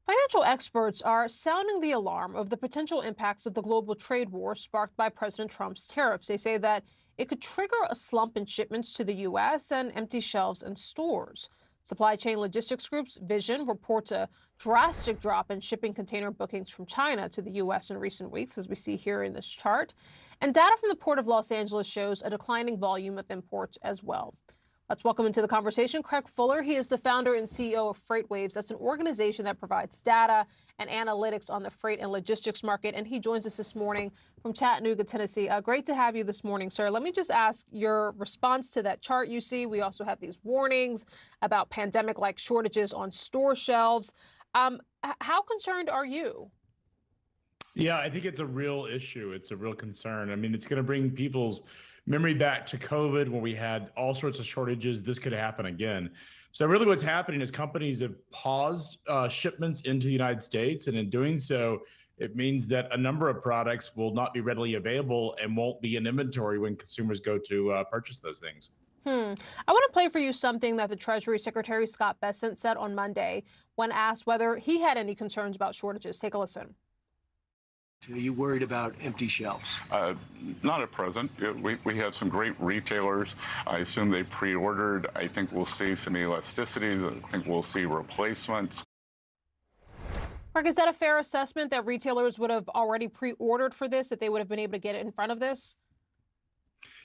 Financial experts are sounding the alarm of the potential impacts of the global trade war sparked by President Trump's tariffs. They say that it could trigger a slump in shipments to the U.S. and empty shelves in stores. Supply chain logistics groups Vision reports a drastic drop in shipping container bookings from China to the U.S. in recent weeks, as we see here in this chart. And data from the Port of Los Angeles shows a declining volume of imports as well. Let's welcome into the conversation Craig Fuller. He is the founder and CEO of FreightWaves. That's an organization that provides data and analytics on the freight and logistics market. And he joins us this morning from Chattanooga, Tennessee. Great to have you this morning, sir. Let me just ask your response to that chart you see. We also have these warnings about pandemic-like shortages on store shelves. How concerned are you? Yeah, I think it's a real issue. It's a real concern. I mean, it's going to bring people's memory back to COVID when we had all sorts of shortages. This could happen again. So really what's happening is companies have paused shipments into the United States. And in doing so, it means that a number of products will not be readily available and won't be in inventory when consumers go to purchase those things. I want to play for you something that the Treasury Secretary Scott Bessent said on Monday when asked whether he had any concerns about shortages. Take a listen. Are you worried about empty shelves? Not at present. We have some great retailers. I assume they pre-ordered. I think we'll see some elasticities. I think we'll see replacements. Mark, is that a fair assessment that retailers would have already pre-ordered for this, that they would have been able to get it in front of this?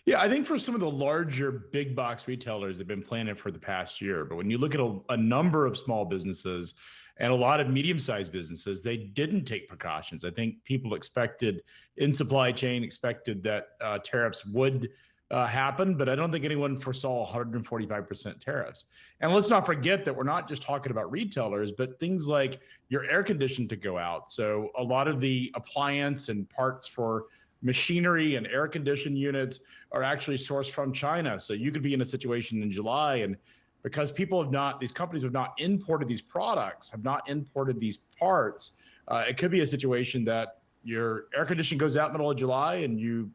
Yeah, I think for some of the larger big box retailers, they've been planning for the past year. But when you look at a number of small businesses and a lot of medium-sized businesses, they didn't take precautions. I think people expected in supply chain, expected that tariffs would happen, but I don't think anyone foresaw 145% tariffs. And let's not forget that we're not just talking about retailers, but things like your air condition to go out. So a lot of the appliance and parts for machinery and air condition units are actually sourced from China. So you could be in a situation in July, and because these companies have not imported these products, have not imported these parts, it could be a situation that your air conditioning goes out in the middle of July and you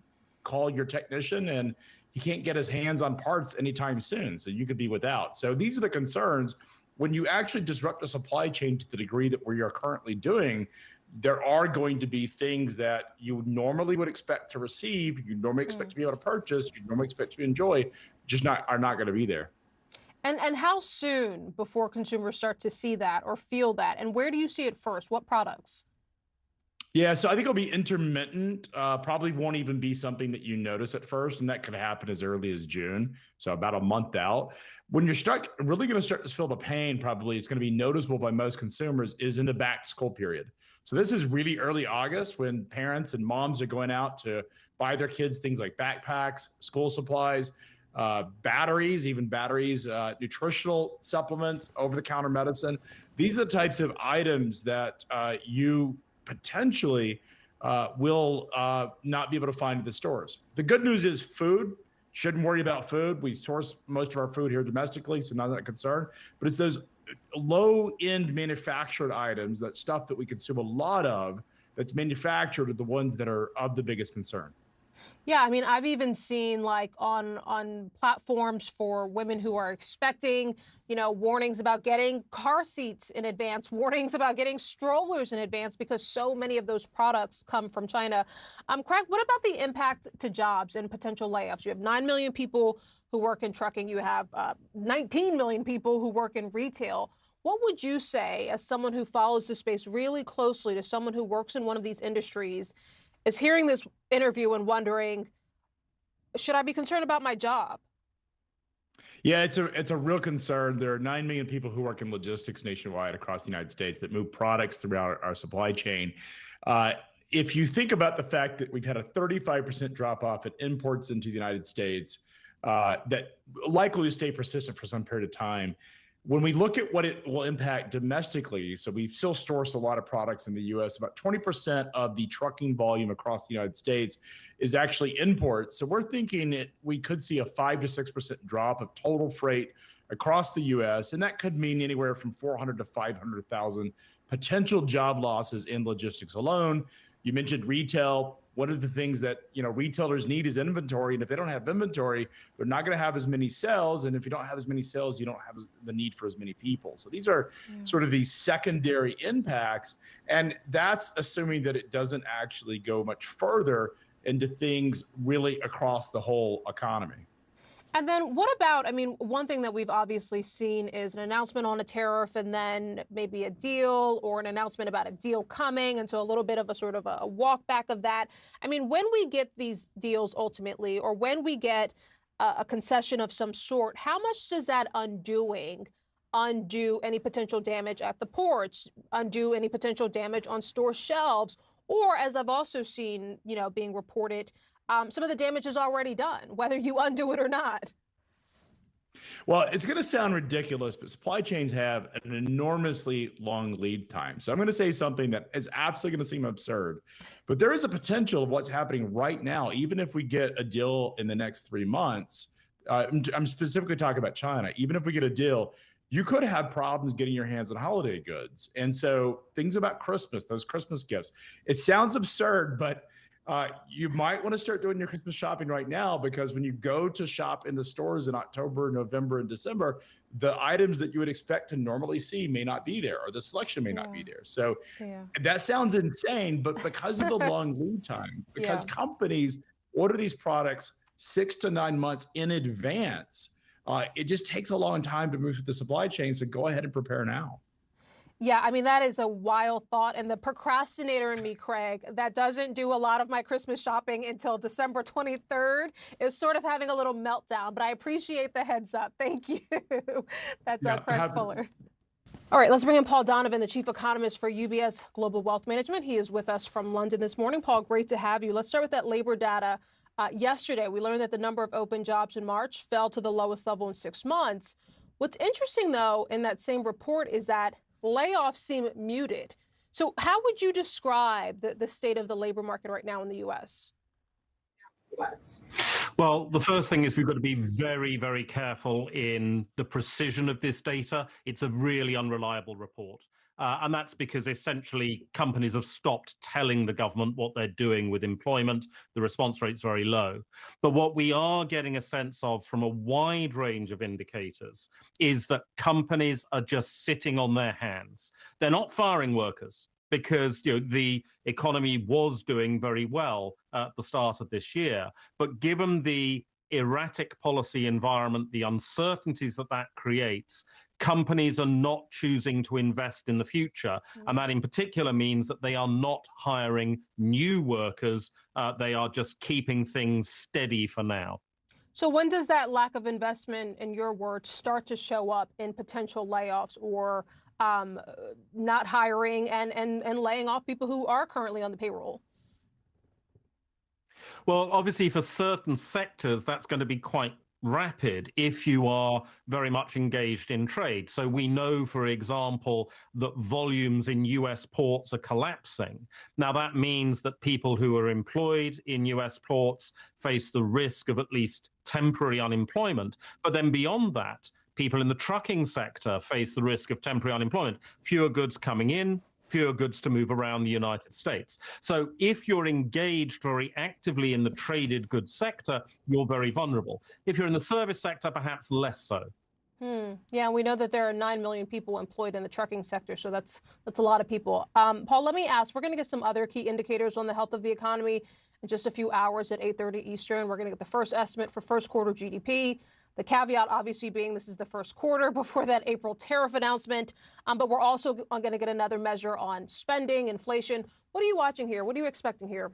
call your technician and he can't get his hands on parts anytime soon. So you could be without. So these are the concerns. When you actually disrupt a supply chain to the degree that we are currently doing, there are going to be things that you normally would expect to receive, you normally expect to be able to purchase, you normally expect to enjoy, are not going to be there. And how soon before consumers start to see that or feel that? And where do you see it first? What products? Yeah, so I think it'll be intermittent. Probably won't even be something that you notice at first, and that could happen as early as June, so about a month out. When you're really going to start to feel the pain, probably it's going to be noticeable by most consumers, is in the back to school period. So this is really early August when parents and moms are going out to buy their kids things like backpacks, school supplies, batteries, nutritional supplements, over-the-counter medicine. These are the types of items that you potentially will not be able to find at the stores. The good news is food. Shouldn't worry about food. We source most of our food here domestically, so not that concerned. But it's those low-end manufactured items, that stuff that we consume a lot of, that's manufactured, are the ones that are of the biggest concern. Yeah, I mean, I've even seen like on platforms for women who are expecting, warnings about getting car seats in advance, warnings about getting strollers in advance, because so many of those products come from China. Craig, what about the impact to jobs and potential layoffs? You have 9 million people who work in trucking. You have 19 million people who work in retail. What would you say, as someone who follows the space really closely, to someone who works in one of these industries, is hearing this interview and wondering, should I be concerned about my job? Yeah, it's a real concern. There are 9 million people who work in logistics nationwide across the United States that move products throughout our supply chain. If you think about the fact that we've had a 35% drop off in imports into the United States, that likely to stay persistent for some period of time. When we look at what it will impact domestically, so we still source a lot of products in the U.S. About 20% of the trucking volume across the United States is actually imports. So we're thinking we could see a 5 to 6% drop of total freight across the U.S., and that could mean anywhere from 400 to 500,000 potential job losses in logistics alone. You mentioned retail. One of the things that retailers need is inventory, and if they don't have inventory, they're not going to have as many sales. And if you don't have as many sales, you don't have the need for as many people. So these are sort of these secondary impacts, and that's assuming that it doesn't actually go much further into things really across the whole economy. And then what about, I mean, one thing that we've obviously seen is an announcement on a tariff and then maybe a deal or an announcement about a deal coming. And so a little bit of a sort of a walk back of that. I mean, when we get these deals ultimately, or when we get a concession of some sort, how much does that undo any potential damage at the ports, undo any potential damage on store shelves? Or, as I've also seen, being reported, some of the damage is already done, whether you undo it or not. Well, it's going to sound ridiculous, but supply chains have an enormously long lead time. So I'm going to say something that is absolutely going to seem absurd, but there is a potential of what's happening right now, even if we get a deal in the next 3 months. I'm specifically talking about China. Even if we get a deal, you could have problems getting your hands on holiday goods. And so things about Christmas, those Christmas gifts, it sounds absurd, but you might want to start doing your Christmas shopping right now, because when you go to shop in the stores in October, November, and December, the items that you would expect to normally see may not be there, or the selection may not be there. So that sounds insane, but because of the long lead time, because companies order these products 6 to 9 months in advance, it just takes a long time to move through the supply chain. So go ahead and prepare now. Yeah, I mean, that is a wild thought. And the procrastinator in me, Craig, that doesn't do a lot of my Christmas shopping until December 23rd, is sort of having a little meltdown. But I appreciate the heads up. Thank you. That's Craig Fuller. All right, let's bring in Paul Donovan, the chief economist for UBS Global Wealth Management. He is with us from London this morning. Paul, great to have you. Let's start with that labor data. Yesterday, we learned that the number of open jobs in March fell to the lowest level in 6 months. What's interesting, though, in that same report is that layoffs seem muted. So how would you describe the state of the labor market right now in the U.S.? Well, the first thing is we've got to be very, very careful in the precision of this data. It's a really unreliable report. And that's because essentially companies have stopped telling the government what they're doing with employment. The response rate's very low. But what we are getting a sense of from a wide range of indicators is that companies are just sitting on their hands. They're not firing workers, because the economy was doing very well at the start of this year. But given the erratic policy environment, the uncertainties that creates, companies are not choosing to invest in the future. And that in particular means that they are not hiring new workers. They are just keeping things steady for now. So when does that lack of investment, in your words, start to show up in potential layoffs or not hiring and laying off people who are currently on the payroll? Well, obviously, for certain sectors, that's going to be quite rapid if you are very much engaged in trade. So we know, for example, that volumes in US ports are collapsing. Now, that means that people who are employed in US ports face the risk of at least temporary unemployment. But then beyond that, people in the trucking sector face the risk of temporary unemployment. Fewer goods coming in, fewer goods to move around the United States. So if you're engaged very actively in the traded goods sector, you're very vulnerable. If you're in the service sector, perhaps less so. Yeah, we know that there are 9 million people employed in the trucking sector, so that's a lot of people. Paul, let me ask, we're going to get some other key indicators on the health of the economy in just a few hours at 8:30 Eastern. We're going to get the first estimate for first quarter GDP. The caveat, obviously, being this is the first quarter before that April tariff announcement. But we're also going to get another measure on spending, inflation. What are you watching here? What are you expecting here?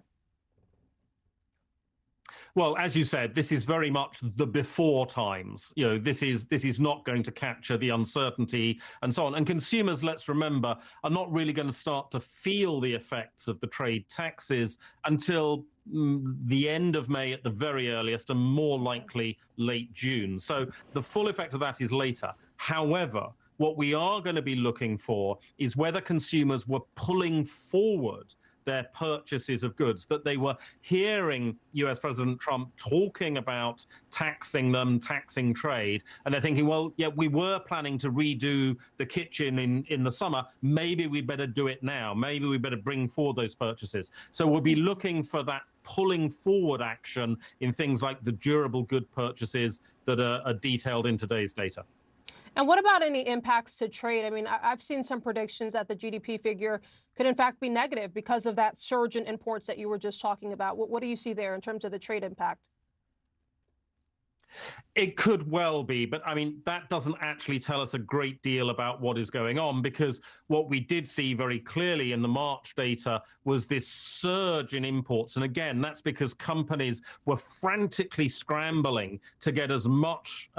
Well, as you said, this is very much the before times. This is not going to capture the uncertainty and so on. And consumers, let's remember, are not really going to start to feel the effects of the trade taxes until the end of May at the very earliest, and more likely late June. So the full effect of that is later. However, what we are going to be looking for is whether consumers were pulling forward their purchases of goods, that they were hearing US President Trump talking about taxing them, taxing trade, and they're thinking, well, yeah, we were planning to redo the kitchen in the summer. Maybe we better do it now. Maybe we better bring forward those purchases. So we'll be looking for that pulling forward action in things like the durable good purchases that are detailed in today's data. And what about any impacts to trade? I mean, I've seen some predictions that the GDP figure could in fact be negative because of that surge in imports that you were just talking about. What do you see there in terms of the trade impact? It could well be, but I mean, that doesn't actually tell us a great deal about what is going on, because what we did see very clearly in the March data was this surge in imports. And again, that's because companies were frantically scrambling to get as much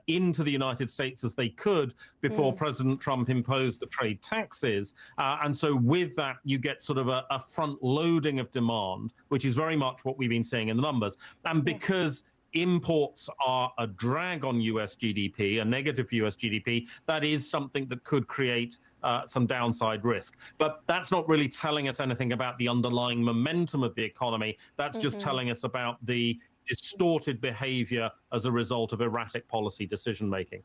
into the United States as they could before President Trump imposed the trade taxes. And so with that, you get sort of a front loading of demand, which is very much what we've been seeing in the numbers. And because imports are a drag on US GDP, a negative US GDP, that is something that could create some downside risk. But that's not really telling us anything about the underlying momentum of the economy. That's just telling us about the distorted behavior as a result of erratic policy decision making.